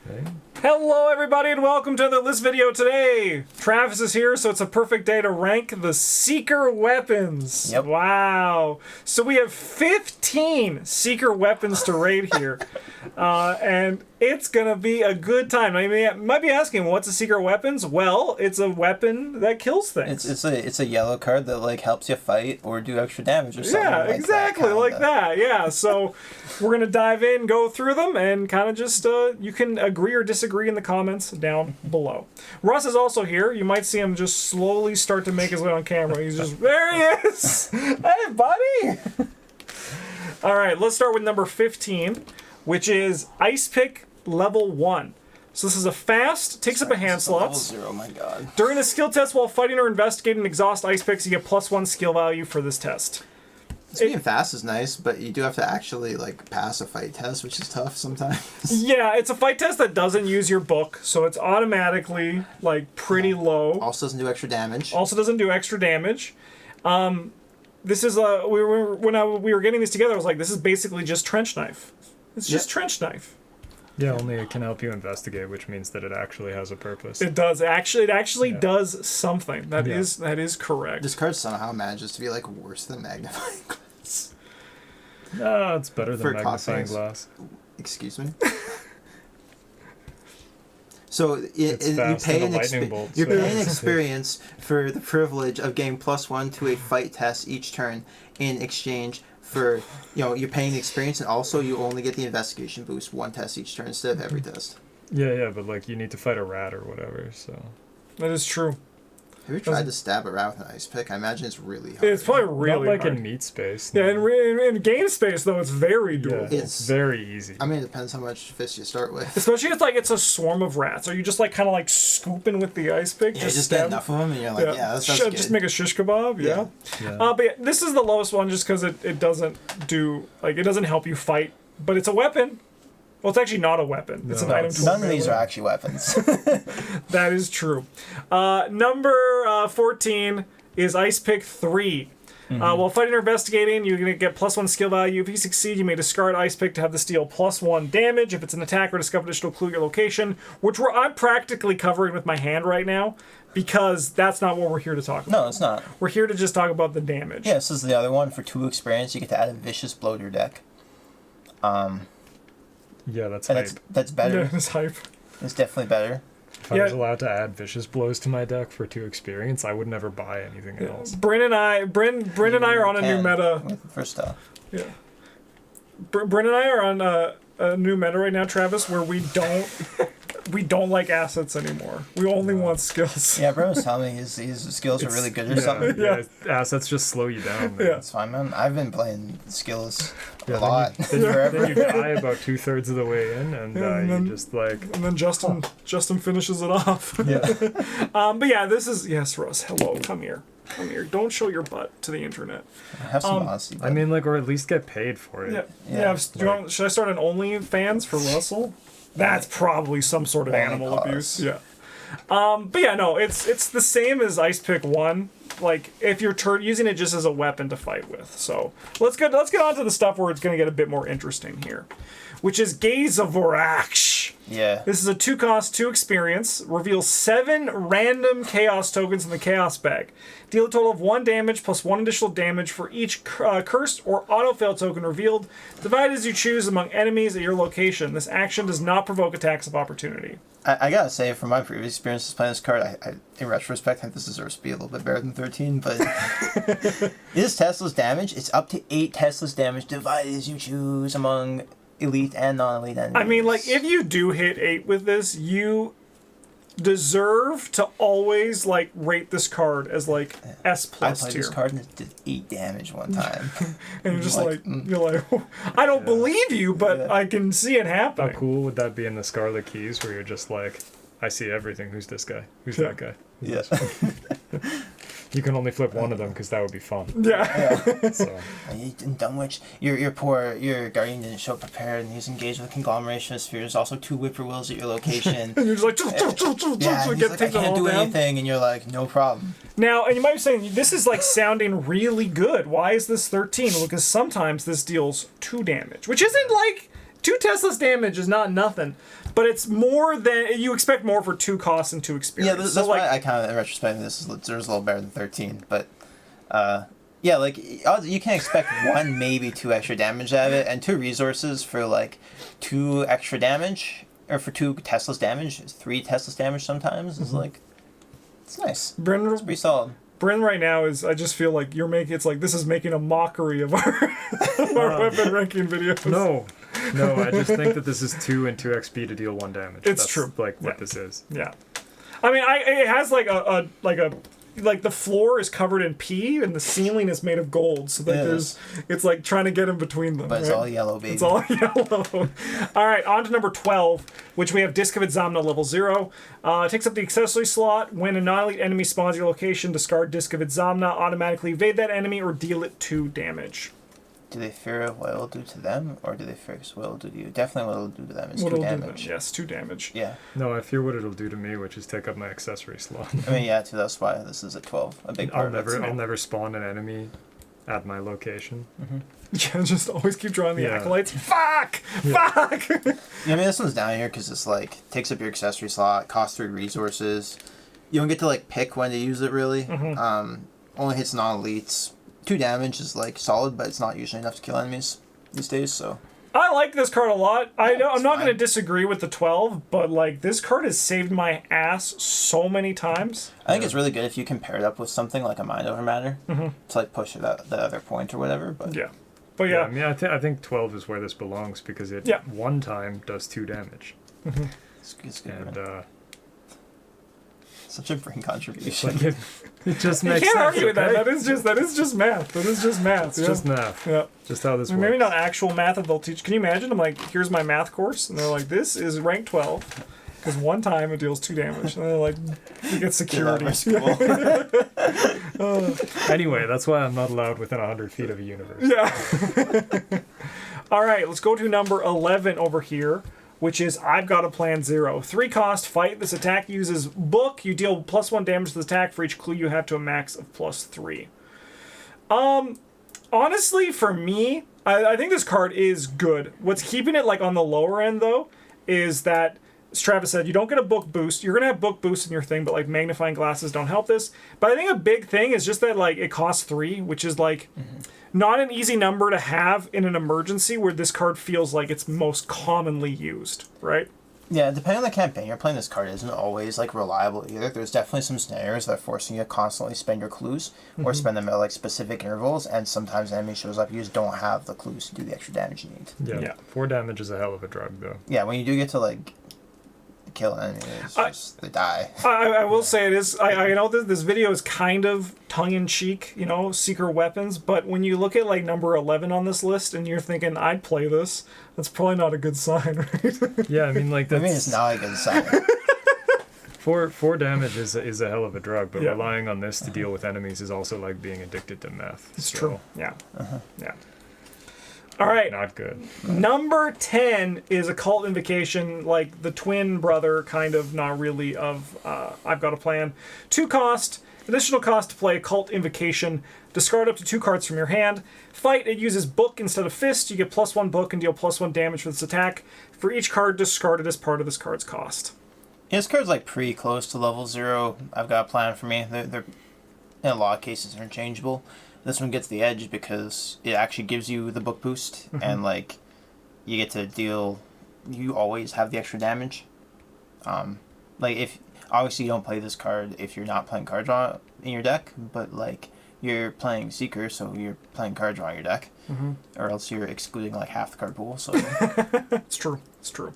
Okay. Hello everybody and welcome to this video today. Travis is here, so it's a perfect day to rank the Seeker weapons. Yep. Wow. So we have 15 Seeker weapons to raid here. And it's gonna be a good time. I mean, you might be asking, what's a Seeker weapons? Well, it's a weapon that kills things. It's a yellow card that like helps you fight or do extra damage or something. Yeah, like exactly that, like that. Yeah, so we're gonna dive in, go through them, and kind of just you can agree or disagree in the comments down below. Russ is also here. You might see him just slowly start to make his way on camera. He's just there. He is. Hey, buddy. All right, let's start with number 15, which is Ice Pick Level 1. So this is a fast, takes up a hand slot. Level 0, my god. During a skill test while fighting or investigating exhaust ice picks, you get +1 skill value for this test. Being fast is nice, but you do have to actually like pass a fight test, which is tough sometimes. Yeah, it's a fight test that doesn't use your book, so it's automatically like pretty low. Also doesn't do extra damage. Also doesn't do extra damage. This is when we were getting this together, I was like, this is basically just trench knife. It's just trench knife. Yeah, only it can help you investigate, which means that it actually has a purpose. It does actually. It actually does something. That is correct. This card somehow manages to be like worse than magnifying glass. No, it's better than For magnifying costumes. glass. Excuse me. So It's you fast pay and a an lightning bolt, you're so- paying experience for the privilege of getting +1 to a fight test each turn in exchange for, you're paying the experience, and also you only get the investigation boost one test each turn instead of every test. Yeah, but like you need to fight a rat or whatever, so. That is true. Have you tried to stab a rat with an ice pick? I imagine it's really hard. It's probably really Not like hard. in meat space. Yeah, no. in game space though, it's very doable. It's very easy. I mean, it depends how much fists you start with. Especially if it's a swarm of rats. Are you just like kind of like scooping with the ice pick? Yeah, just get enough of them, and you're like, yeah, that's good. Just make a shish kebab. Yeah. Yeah. But yeah, this is the lowest one just because it doesn't do it doesn't help you fight, but it's a weapon. Well, it's actually not a weapon. It's an No, item to None of weapon. these are actually weapons. That is true. Number 14 is Ice Pick 3. While fighting or investigating, you're going to get +1 skill value. If you succeed, you may discard Ice Pick to have this deal +1 damage. If it's an attack or discover additional clue your location, which I'm practically covering with my hand right now, because that's not what we're here to talk about. No, it's not. We're here to just talk about the damage. Yeah, this is the other one. For 2 experience, you get to add a vicious blow to your deck. Yeah, that's And hype. that's better. Yeah, it's hype. It's definitely better. If I was allowed to add vicious blows to my deck for 2 experience, I would never buy anything else. Bryn and I are on a new meta. For stuff. Yeah. Bryn and I are on a new meta right now, Travis, where we don't like assets anymore. We only want skills. Yeah, bro was telling me his skills are really good or something. Yeah. Assets just slow you down. Man. Yeah. It's fine, man. I've been playing skills a then lot. Then you die about 2/3 of the way in, and then- you just like. And then Justin finishes it off. Yeah. But yeah, this is Russ. Hello, come here. Don't show your butt to the internet. Have some honesty. I mean, like, or at least get paid for it. Yeah. Should I start an OnlyFans for Russell? That's probably some sort of animal abuse. Yeah. But yeah, no, it's the same as Ice Pick 1. Like, if you're using it just as a weapon to fight with. So let's get on to the stuff where it's going to get a bit more interesting here, which is Gaze of Ourax. Yeah. This is a 2-cost, 2 experience. Reveals 7 random chaos tokens in the chaos bag. Deal a total of 1 damage plus 1 additional damage for each cursed or auto-fail token revealed. Divide as you choose among enemies at your location. This action does not provoke attacks of opportunity. I gotta say, from my previous experiences playing this card, I in retrospect, I think this deserves to be a little bit better than 13, but this Tesla's damage, it's up to 8 Tesla's damage, divided as you choose among elite and non-elite enemies. I mean, like, if you do hit 8 with this, you deserve to always, like, rate this card as, like, S+ I played tier. this card and it did 8 damage one time. And you're just like, I don't believe you, but I can see it How happening. cool would that be in the Scarlet Keys, where you're just like, I see everything. Who's this guy? Who's that guy? Who's Yeah. this one? You can only flip one of them because that would be fun. Yeah. So In Dunwich, your guardian didn't show up prepared, and he's engaged with a conglomeration of spheres. Also, 2 whippoorwills at your location. And you're just like, Yeah, and he's like, I can't do anything, and you're like, no problem. Now, and you might be saying, this is like sounding really good. Why is this 13? Well, because sometimes this deals 2 damage, which isn't like 2 Teslas damage is not nothing, but it's more than you expect more for 2 costs and 2 experience. Yeah, that's so, why I kind of, in retrospect, this is a little better than 13. But, yeah, like, you can expect 1, maybe 2 extra damage out of it, and 2 resources for, like, 2 extra damage, or for 2 Tesla's damage, 3 Tesla's damage sometimes, is, like, it's nice. Bryn, It's pretty solid. Bryn right now is, I just feel like it's like this is making a mockery of our, weapon ranking videos. No, I just think that this is 2 and 2 XP to deal 1 damage. It's That's true. Like what this is. Yeah. I mean, it has like the floor is covered in pee and the ceiling is made of gold. So that it's like trying to get in between them. But it's right? all yellow, baby. It's all yellow. All right, on to number 12, which we have Disc of Itzamna level 0. Takes up the accessory slot. When annihilate enemy spawns your location, discard Disc of Itzamna, automatically evade that enemy or deal it 2 damage. Do they fear what it'll do to them, or do they fear what it'll do to you? Definitely what it'll do to them is What 2 it'll do to damage. them. Yes, 2 damage. Yeah. No, I fear what it'll do to me, which is take up my accessory slot. I mean, yeah, too, that's why this is a 12. A big part of it. I'll never spawn an enemy at my location. Yeah, just always keep drawing the Yeah. acolytes. Fuck! Yeah, I mean, this one's down here because it's like takes up your accessory slot, costs 3 resources. You don't get to like pick when to use it really. Only hits non-elites. 2 damage is like solid, but it's not usually enough to kill enemies these days. So I like this card a lot. I'm not fine. going to disagree with the 12, but like this card has saved my ass so many times. I think it's really good if you can pair it up with something like a mind over matter to like push the other point or whatever. But Yeah. But Yeah, yeah. I mean, I think 12 is where this belongs because it one time does 2 damage. it's good. And Such a brain contribution. like it just You makes can't sense. argue with that. okay? That is just math. It's just math. Yeah. Just how this I mean, works. maybe not actual math that they'll teach. Can you imagine? I'm like, here's my math course, and they're like, this is rank 12, because 1 time it deals 2 damage, and they're like, you get security. Anyway, that's why I'm not allowed within 100 feet of a universe. Yeah. All right, let's go to number 11 over here, which is I've Got a Plan 0. 3 cost, fight. This attack uses book. You deal +1 damage to the attack for each clue you have to a max of +3. Honestly, for me, I think this card is good. What's keeping it like on the lower end, though, is that, as Travis said, you don't get a book boost. You're going to have book boost in your thing, but like magnifying glasses don't help this. But I think a big thing is just that like it costs 3, which is like not an easy number to have in an emergency where this card feels like it's most commonly used, right? Yeah, depending on the campaign you're playing, this card isn't always like reliable either. There's definitely some scenarios that are forcing you to constantly spend your clues or spend them at like specific intervals, and sometimes an enemy shows up, you just don't have the clues to do the extra damage you need. Yeah. 4 damage is a hell of a drug, though. Yeah, when you do get to like kill an enemy, it's just they die. I will say it is. I know that this video is kind of tongue-in-cheek, secret weapons, but when you look at like number 11 on this list and you're thinking, I'd play this, that's probably not a good sign, right? Yeah, I mean, like that's. I mean, it's not a good sign. 4 damage is a hell of a drug, but Yeah. relying on this to deal with enemies is also like being addicted to meth. It's so true. Yeah. Yeah. All right. Not good. Number 10 is Occult Invocation, like the twin brother, kind of, not really, of I've Got a Plan. 2 cost, additional cost to play Occult Invocation. Discard up to 2 cards from your hand. Fight, it uses book instead of fist. You get +1 book and deal +1 damage for this attack. For each card discarded as part of this card's cost. Yeah, this card's like pretty close to level 0. I've Got a Plan for me. They're in a lot of cases interchangeable. This one gets the edge because it actually gives you the book boost, and like you get to deal. You always have the extra damage. Like if obviously you don't play this card if you're not playing card draw in your deck, but like you're playing Seeker, so you're playing card draw in your deck, or else you're excluding like half the card pool. So It's true. It's true.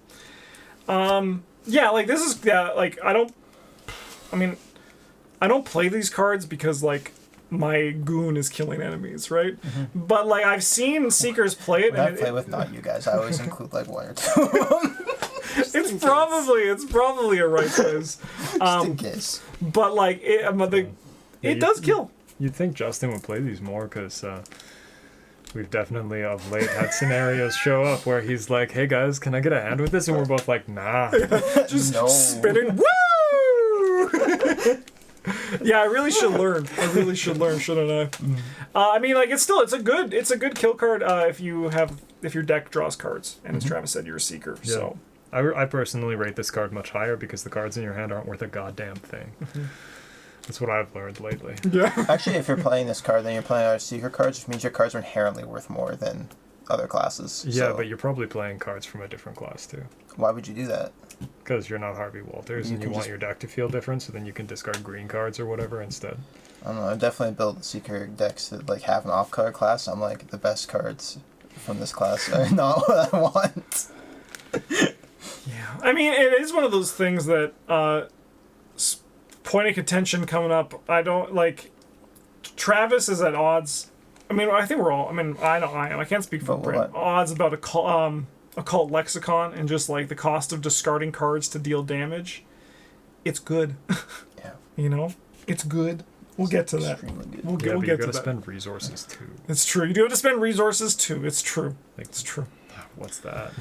Yeah, like this is like I don't play these cards because like my goon is killing enemies, right? But like I've seen Seekers play it, when I and play with not you guys, I always include like 1 or 2 of them. it's probably a right choice. Just in case. But like it does kill. You'd think Justin would play these more because we've definitely of late had scenarios show up where he's like, "Hey guys, can I get a hand with this?" And we're both like, "Nah." Just No. spinning. Woo! Yeah, I really should learn. I really should learn, shouldn't I? I mean, like it's a good kill card if your deck draws cards, and as Travis said, you're a seeker. Yeah. So I personally rate this card much higher because the cards in your hand aren't worth a goddamn thing. That's what I've learned lately. yeah. Actually, if you're playing this card, then you're playing other secret cards, which means your cards are inherently worth more than other classes. Yeah, So but you're probably playing cards from a different class too. why would you do that? Because you're not Harvey Walters You and you can want just- your deck to feel different, so then you can discard green cards or whatever instead. I don't know. I've definitely built secret decks that like have an off-color class. I'm like, the best cards from this class are not what I want. Yeah, I mean, it is one of those things that point of contention coming up. I don't like. Travis is at odds. I mean, I think we're all. I mean, I know I am. I can't speak for But Brent. what? Odds about occult lexicon and just like the cost of discarding cards to deal damage. It's good. Yeah. You know, it's good. We'll get to that. Extremely good. We'll Yeah, we'll but you get to gotta that. spend resources too. It's true. You do have to spend resources too. It's true. Like, It's true. what's that?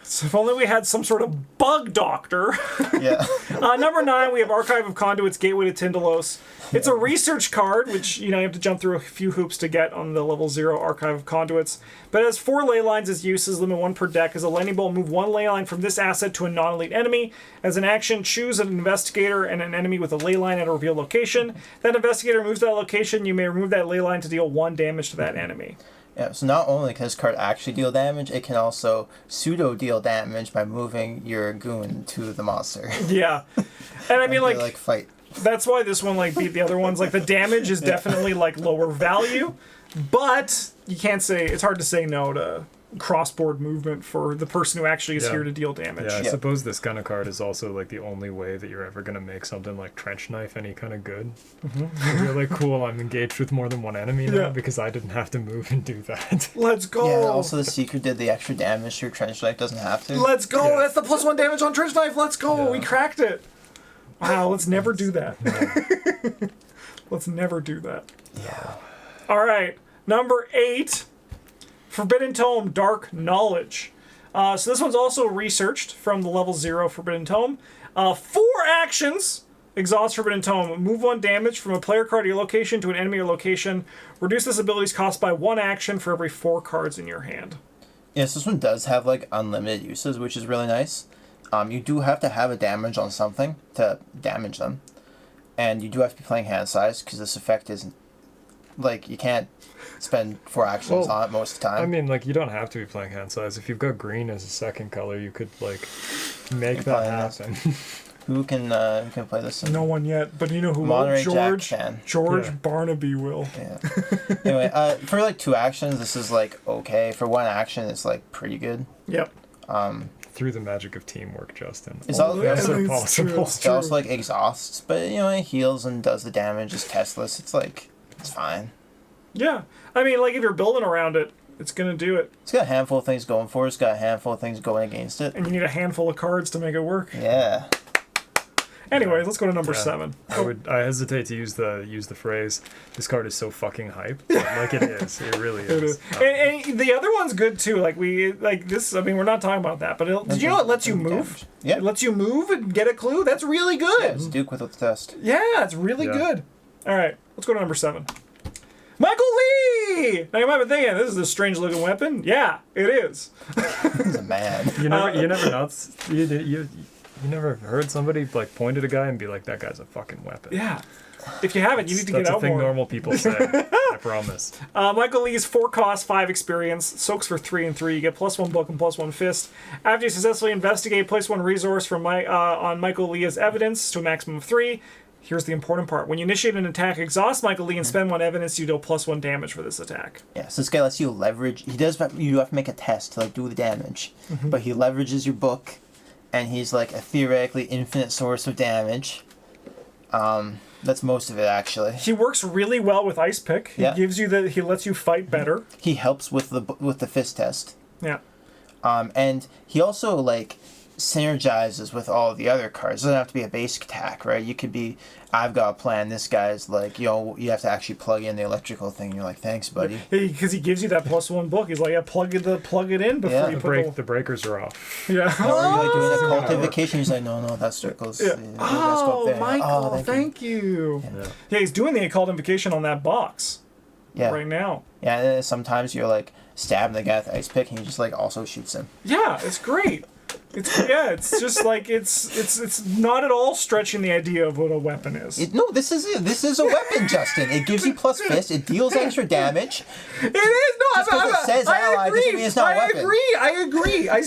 So if only we had some sort of bug doctor. Yeah. Number 9, we have Archive of Conduits, Gateway to Tindalos. It's a research card, which you have to jump through a few hoops to get on the level 0 Archive of Conduits. But it has 4 ley lines as uses, limit 1 per deck. As a lightning bolt, move 1 ley line from this asset to a non-elite enemy. As an action, choose an investigator and an enemy with a ley line at a revealed location. That investigator moves to that location. You may remove that ley line to deal 1 damage to that enemy. Yeah, so not only can this card actually deal damage, it can also pseudo deal damage by moving your goon to the monster. Yeah. And I mean, Like fight. that's why this one beat the other ones. Like the damage is definitely lower value, but you can't say it's hard to say no to crossboard movement for the person who actually is Yeah. here to deal damage. Yeah, I Yeah. suppose this kind of card is also like the only way that you're ever gonna make something like trench knife any kind of good. You're like, cool, I'm engaged with more than one enemy now Yeah. because I didn't have to move and do that. Let's go. Yeah, also the secret did the extra damage your trench knife doesn't have to. Let's go. Yeah. That's the +1 damage on trench knife. Let's go. Yeah. We cracked it. Wow. Let's never do that. Let's never do that. Yeah. All right, number 8, Forbidden Tome, Dark Knowledge. So this one's also researched from the level 0 Forbidden Tome. 4 actions. Exhaust Forbidden Tome. Move 1 damage from a player card to your location to an enemy or location. Reduce this ability's cost by 1 action for every 4 cards in your hand. Yes, this one does have like unlimited uses, which is really nice. You do have to have a damage on something to damage them. And you do have to be playing hand size because this effect isn't like you can't spend 4 actions Well, on it most of the time. I mean, like, you don't have to be playing hand size. If you've got green as a second color, you could, like, make that Fine, that's- happen. who can play this? No one yet, but you know who will? Monterey Jack George. can. George Yeah. Barnaby will. Yeah. Anyway, for like 2 actions, this is like okay. For 1 action, it's like pretty good. Yep. Through the magic of teamwork, Justin. It's all- All things yeah, are it's possible. true, it's It also like exhausts, but it heals and does the damage. It's testless. It's like it's fine. Yeah. I mean, like, if you're building around it, it's going to do it. It's got a handful of things going for it. It's got a handful of things going against it. And you need a handful of cards to make it work. Yeah. Anyways, let's go to number Yeah. 7. I hesitate to use the phrase, this card is so fucking hype. But, like, it is. It really is. It is. And the other one's good too. Like this. I mean, we're not talking about that, but did you know it lets you move? Yeah. It lets you move and get a clue. That's really Yeah, good. it's Duke with the test. Yeah, it's really Yeah. good. All right, let's go to number 7. Michael Lee. Now you might be thinking, this is a strange looking weapon. Yeah, it is. He's a man. You never noticed, you never heard somebody like point at a guy and be like, that guy's a fucking weapon. Yeah. If you haven't, you need to get That's a out thing more. normal people say. I promise. Michael Lee's 4 cost, 5 experience, soaks for 3 and 3. You get +1 book and +1 fist. After you successfully investigate, place 1 resource from on Michael Lee as evidence to a maximum of 3. Here's the important part. When you initiate an attack, exhaust Michael Lee and spend 1 evidence, you deal +1 damage for this attack. Yeah, so this guy lets you leverage. You have to make a test to like do the damage, but he leverages your book, and he's like a theoretically infinite source of damage. That's most of it actually. He works really well with Ice Pick. He Yeah. he lets you fight better. He helps with the fist test. Yeah. And he also like synergizes with all the other cards. It doesn't have to be a basic attack, right? You could be, I've got a plan. This guy's like, you have to actually plug in the electrical thing. You're like, thanks, buddy. Because he gives you that +1 book. He's like, yeah, plug it in before Yeah. you put The breakers are off. Yeah. Or you're like doing occult invocation. He's like, no, that circle's. Yeah. Let's go up there. Michael, thank you. Yeah, he's doing the occult invocation on that box Yeah. right now. Yeah, and then sometimes you're like stabbing the guy with the ice pick, and he just like also shoots him. Yeah, it's great. It's just like it's not at all stretching the idea of what a weapon is. No, this is a weapon, Justin. It gives you plus fist. It deals extra damage. It is no. Just 'cause it says ally doesn't mean it's not a weapon. I agree. I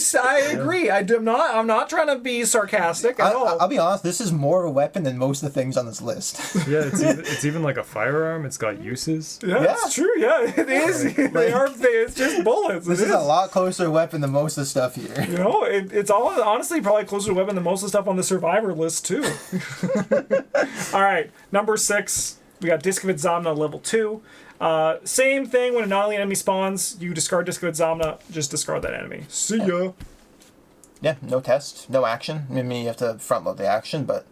agree. I'm not trying to be sarcastic at all. I'll be honest. This is more a weapon than most of the things on this list. Yeah, it's even like a firearm. It's got uses. Yeah, it's true. Yeah, it is. It's just bullets. This is a lot closer weapon than most of the stuff here. You know, it's honestly probably closer to weapon than most of the stuff on the survivor list too. All right, number 6, we got Disc of Itzamna level 2. Same thing. When a non-elite enemy spawns, you discard Disc of Itzamna. Just discard that enemy. See ya. Yeah, no test, no action. I mean, you have to front load the action, but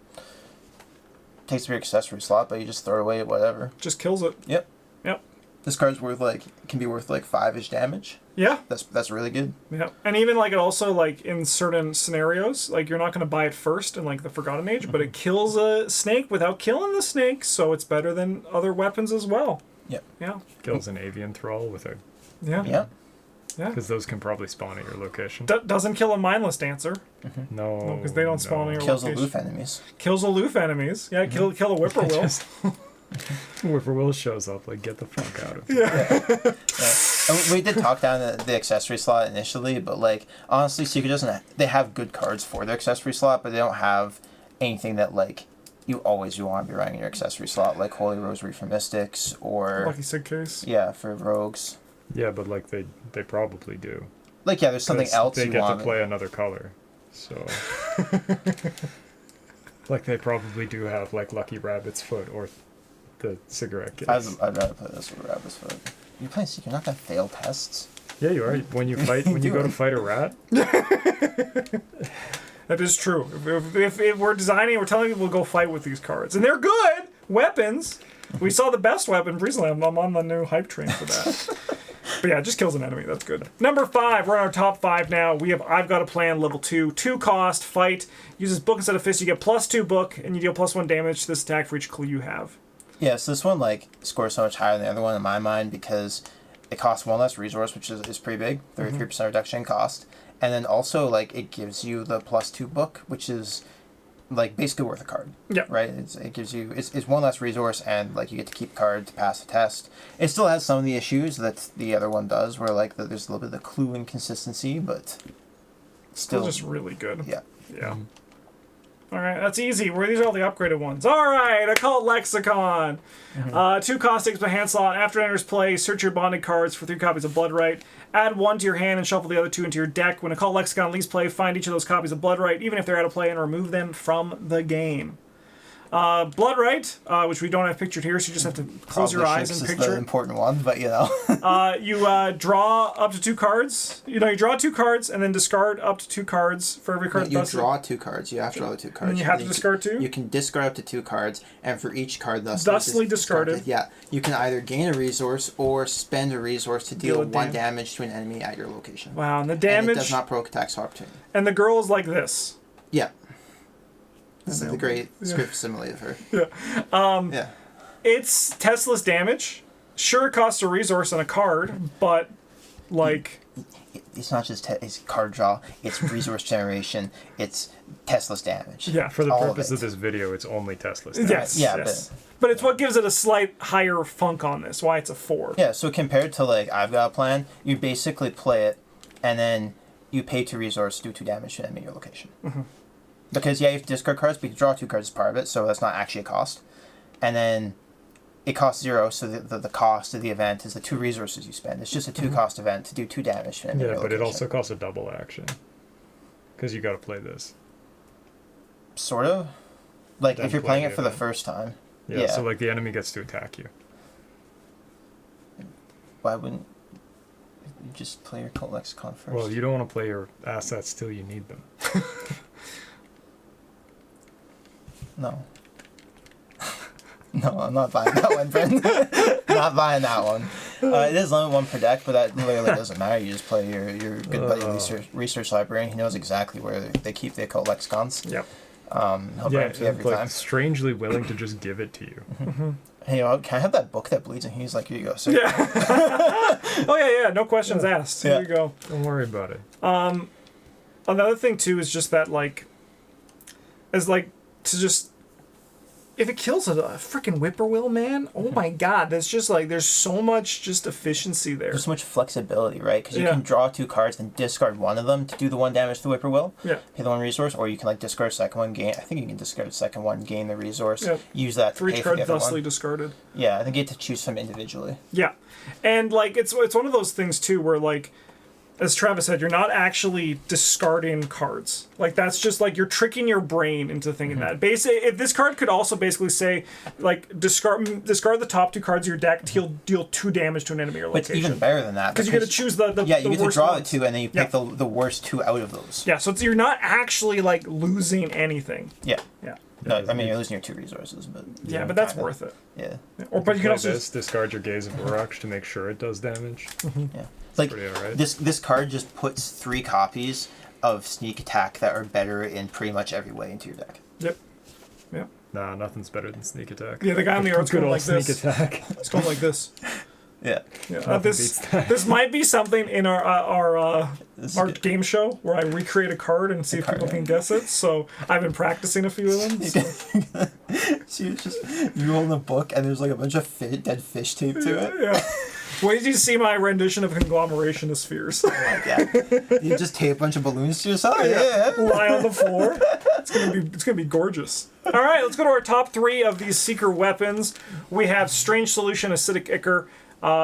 takes your accessory slot, but you just throw it away at whatever. Just kills it. Yep. Yep. This card's can be worth like 5-ish damage. Yeah. That's really good. Yeah. And even like it also like in certain scenarios, like you're not going to buy it first in like the Forgotten Age, but it kills a snake without killing the snake, so it's better than other weapons as well. Yep. Yeah. Kills an avian thrall with a. Yeah. Yeah. Yeah. Because those can probably spawn at your location. Doesn't kill a mindless dancer. No. Because they don't spawn at your Kills location. aloof enemies. Kills aloof enemies. Yeah, kill a whippoorwill. Whippoorwill shows up, like, get the fuck out of here. Yeah. And we did talk down the accessory slot initially, but like honestly, Secret doesn't. They have good cards for their accessory slot, but they don't have anything that like you want to be running in your accessory slot, like Holy Rosary for Mystics or Lucky Sig Case. Yeah, for Rogues. Yeah, but like they probably do. Like there's something 'Cause else they you get want. to play another color, so. Like they probably do have like Lucky Rabbit's Foot or the cigarette case. I'd rather play this with Rabbit's Foot. You're playing Secret, you're not gonna fail tests. Yeah, you are. When you go to fight a rat. That is true. If we're designing, we're telling people to go fight with these cards, and they're good weapons. We saw the best weapon recently. I'm on the new hype train for that. But yeah, it just kills an enemy. That's good. Number 5. We're on our top 5 now. We have I've Got a Plan level 2. 2 cost, fight. Uses book instead of fist. You get +2 book, and you deal +1 damage to this attack for each clue you have. Yeah, so this one like scores so much higher than the other one in my mind because it costs 1 less resource, which is pretty big, 33% reduction in cost, and then also like it gives you the +2 book, which is like basically worth a card. Yeah. Right. It gives you it's 1 less resource, and like you get to keep card to pass the test. It still has some of the issues that the other one does, where like there's a little bit of the clue inconsistency, but still Just really good. Yeah. Yeah. All right, that's easy. These are all the upgraded ones. All right, Occult Lexicon. 2 cost, takes by hand slot. After it enters play, search your bonded cards for 3 copies of Bloodright. Add 1 to your hand and shuffle the other 2 into your deck. When Occult Lexicon leaves play, find each of those copies of Bloodright, even if they're out of play, and remove them from the game. Bloodright, which we don't have pictured here, so you just have to close your eyes and is picture the it. important one, but you know. You draw up to 2 cards. You draw 2 cards and then discard up to 2 cards for every card. You draw 2 cards. You have to draw the 2 cards. And you have to discard 2? You can discard up to 2 cards, and for each card Thusly discarded. Yeah. You can either gain a resource or spend a resource to deal 1 damage to an enemy at your location. Wow, and the damage... And it does not provoke attacks of opportunity. And the girl is like this. Yeah. This is the great script simile of her. Yeah. Yeah. It's testless damage. Sure, it costs a resource and a card, but, like... It's not just it's card draw, it's resource generation, it's testless damage. Yeah. For the All purpose of of this video, it's only Tesla's damage. Yes, Yeah, yes. But it's what gives it a slight higher funk on this, why it's a 4. Yeah, so compared to like I've Got a Plan, you basically play it and then you pay 2 resource, do 2 damage to an enemy at your location. Because yeah, you have to discard cards, but you draw 2 cards as part of it, so that's not actually a cost. And then it costs 0, so the cost of the event is the 2 resources you spend. It's just a 2 cost event to do 2 damage to an enemy. Yeah, at your but it location. also costs a double action. Because you got to play this. Sort of. Like Then if you're play playing the it for the event. first time. Yeah, so like the enemy gets to attack you. Why wouldn't You just play your Occult Lexicon first. Well, you don't want to play your assets till you need them. No. No, I'm not buying that one, friend. Not buying that one. It is limit 1 per deck, but that literally doesn't matter. You just play your good buddy research librarian. He knows exactly where they keep the Occult Lexicons. Yep. He'll bring it to you every time. Strangely willing to just give it to you. Mm-hmm. Hey, can I have that book that bleeds? And he's like, here you go. So, Yeah. Oh yeah. No questions asked. Here you go. Don't worry about it. Another thing too is just that if it kills a freaking whippoorwill, man, oh my god, that's just there's so much just efficiency there. There's so much flexibility, right? Because you can draw 2 cards and discard one of them to do the 1 damage to the whippoorwill. Yeah. Pay the 1 resource, or you can discard the second one, gain. I think you can discard the second one, gain the resource. Yeah. Use that For to each pay for card the other thusly one. discarded. Yeah, I think you get to choose some individually. Yeah, and it's one of those things too where as Travis said, you're not actually discarding cards. That's just you're tricking your brain into thinking that. Basically, if this card could also basically say, discard the top 2 cards of your deck, deal 2 damage to an enemy or But it's location. even better than that. Because you get to choose the you get to worst draw ones. it 2, and then you pick the worst 2 out of those. Yeah, so you're not actually losing anything. Yeah. Yeah. No, I mean, you're losing your 2 resources, but... Yeah, but that's kinda. worth it. Yeah. Or but you can also discard your Gaze of Ourax to make sure it does damage. Yeah. It's Pretty alright. this card just puts 3 copies of Sneak Attack that are better in pretty much every way into your deck. Yep. Nah, nothing's better than Sneak Attack. Yeah, the guy on the art's Good going old like Sneak this. Attack. It's going like this. Yeah. Yeah. Nothing This beats that. this might be something in our This is our good. game show where I recreate a card and see if people can guess it. So I've been practicing a few of them. So. So you hold a book, and there's a bunch of dead fish taped to it. Yeah. Wait till you see my rendition of conglomeration of spheres. Yeah. You just tape a bunch of balloons to yourself. Yeah. Lie on the floor. It's gonna be gorgeous. All right, let's go to our top 3 of these secret weapons. We have Strange Solution, Acidic Ichor.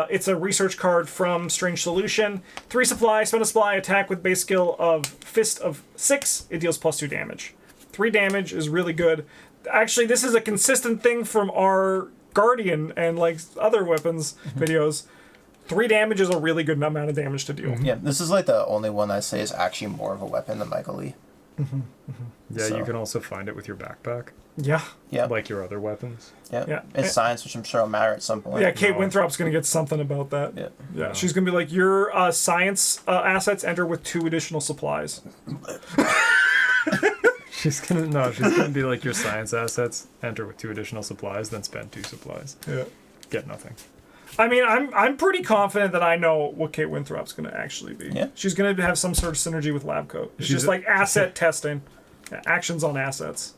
It's a research card from Strange Solution. 3 supply, spend a supply, attack with base skill of Fist of 6. It deals +2 damage. 3 damage is really good. Actually, this is a consistent thing from our Guardian and other weapons videos. 3 damage is a really good amount of damage to deal. Yeah, this is the only one I say is actually more of a weapon than Michael Lee. Yeah, So- you can also find it with your backpack, Yeah. Yeah. like your other weapons. Yeah. It's science, which I'm sure will matter at some point. Yeah, Kate No. Winthrop's gonna get something about that. Yeah. Yeah, No. she's gonna be your science assets enter with 2 additional supplies. She's gonna be your science assets, enter with 2 additional supplies, then spend 2 supplies. Yeah. Get nothing. I mean, I'm pretty confident that I know what Kate Winthrop's gonna actually be. Yeah. She's gonna have some sort of synergy with Lab Coat. It's She's just asset testing, actions on assets.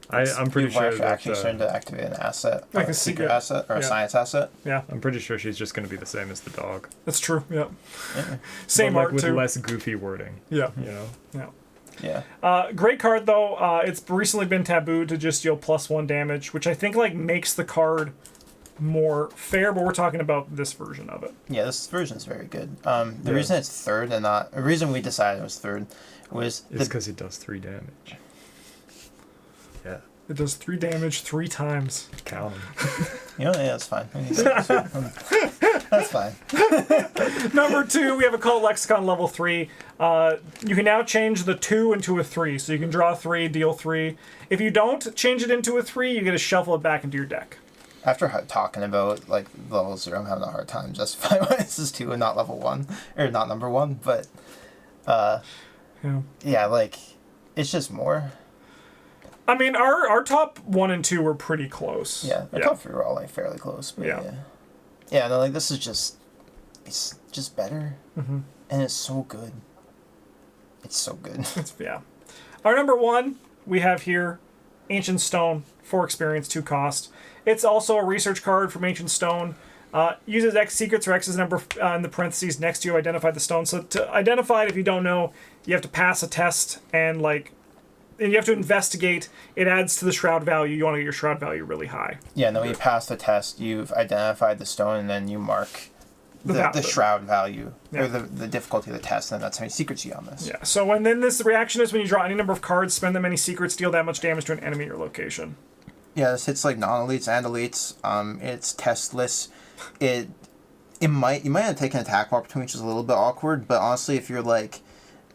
I'm pretty People are sure actually that starting to activate an asset, Like or a a secret secret- asset, or a yeah. science asset. Yeah, I'm pretty sure she's just gonna be the same as the dog. that's true. Yeah. Yeah. Same but, art with too. less goofy wording. Yeah. You know. Yeah. Yeah. Great card though. It's recently been tabooed to just deal +1 damage, which I think makes the card more fair. But we're talking about this version of it. Yeah, this version is very good. The reason it's 3rd and not... The reason we decided it was 3rd was... It's because it does 3 damage. Yeah. It does 3 damage 3 times. Count 'em. Yeah, that's fine. That's fine. Number 2, we have Occult Lexicon level 3. You can now change the 2 into a 3, so you can draw 3, deal 3. If you don't change it into a 3, you get to shuffle it back into your deck. After talking about level 0, I'm having a hard time justifying why this is 2 and not level 1, or not number 1. But Yeah. it's just more. I mean, our top 1 and 2 were pretty close. Yeah, the top 3 were all fairly close. But Yeah. yeah. No, this is just... It's just better, and it's so good. It's so good. Yeah. Our number 1 we have here, Ancient Stone, 4 experience, 2 cost. It's also a research card from Ancient Stone. Uses X secrets or X's number in the parentheses next to you, identify the stone. So to identify it, if you don't know, you have to pass a test and you have to investigate. It adds to the shroud value. You want to get your shroud value really high. Yeah, and then when you pass the test, you've identified the stone, and then you mark the shroud value, or the difficulty of the test, and that's how many secrets you get on this. Yeah, so and then the reaction is when you draw any number of cards, spend that many secrets, deal that much damage to an enemy or location. Yeah, this hits non-elites and elites. It's testless. you might have to take an attack opportunity, which is a little bit awkward. But honestly, if you're like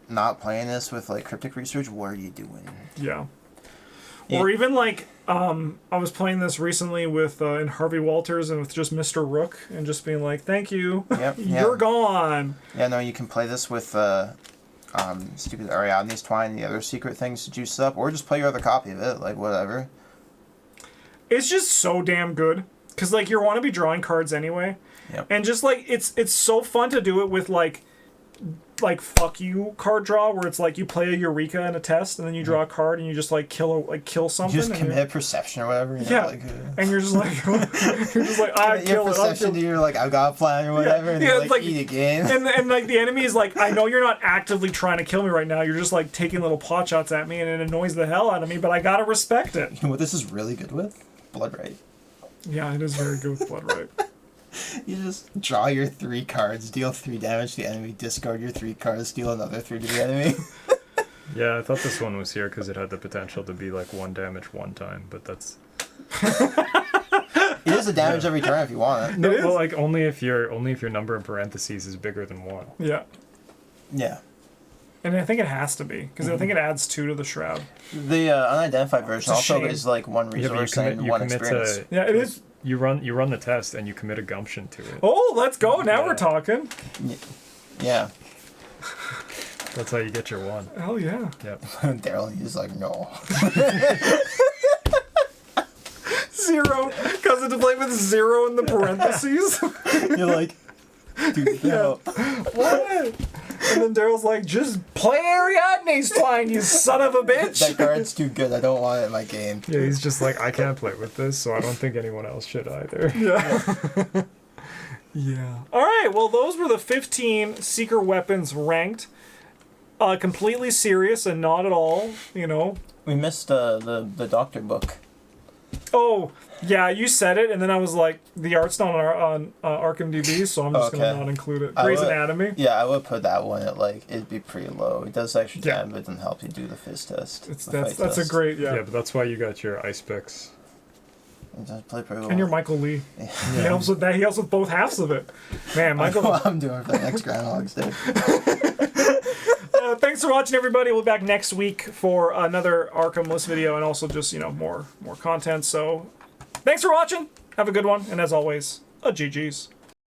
not playing this with like cryptic research, what are you doing? Yeah. Or even like I was playing this recently with in Harvey Walters and with just Mr. Rook and just being like, thank you, you're gone. Yeah, no, you can play this with stupid Ariadne's Twine and the other secret things to juice up, or just play your other copy of it, like whatever. It's just so damn good because like you want to be drawing cards anyway, and just like it's so fun to do it with like fuck you card draw where it's like you play a Eureka in a test and then you draw a card and you just like kill something. You just commit perception or whatever. And you're just like I kill it. Perception to you're like I've got a plan or whatever. And you like eat again. And like the enemy is like I know you're not actively trying to kill me right now. You're just like taking little pot shots at me and it annoys the hell out of me. But I gotta respect it. You know what this is really good with? Blood Right. Yeah, it is very good with Blood Right. You just draw your 3 cards, deal 3 damage to the enemy, discard your 3 cards, deal another 3 to the enemy. Yeah, I thought this one was here because it had the potential to be like 1 damage one time, but that's... It is a damage every turn if you want it. No, well, like only if your number in parentheses is bigger than 1. Yeah. Yeah. And I think it has to be, because I think it adds 2 to the Shroud. The unidentified version also is like 1 resource and 1 experience. Yeah, it is. You run the test and you commit a gumption to it. Oh, let's go. Now we're talking. Yeah. That's how you get your 1. Oh, yeah. Yep. Daryl is like, no. 0. Comes into play with 0 in the parentheses. You're like, dude, no. What? And then Daryl's like, just play Ariadne's Twine, you son of a bitch. That card's too good. I don't want it in my game. Yeah, he's just like, I can't play with this, so I don't think anyone else should either. Yeah. Yeah. All right. Well, those were the 15 secret weapons ranked. Completely serious and not at all, We missed the doctor book. Oh, yeah, you said it, and then I was like, the art's not on Arkham DB, so I'm just going to not include it. Grey's Anatomy. Yeah, I would put that one at, like, it'd be pretty low. It does extra damage, but it doesn't help you do the fizz test. That's a great, Yeah, but that's why you got your ice picks. It does play pretty well. And you're Michael Lee. Yeah. He helps with that. He helps with both halves of it. Man, Michael. I know what I'm doing for the next Groundhog's Day. Thanks for watching, everybody. We'll be back next week for another Arkham list video and also just, more content. So thanks for watching. Have a good one. And as always, GG's.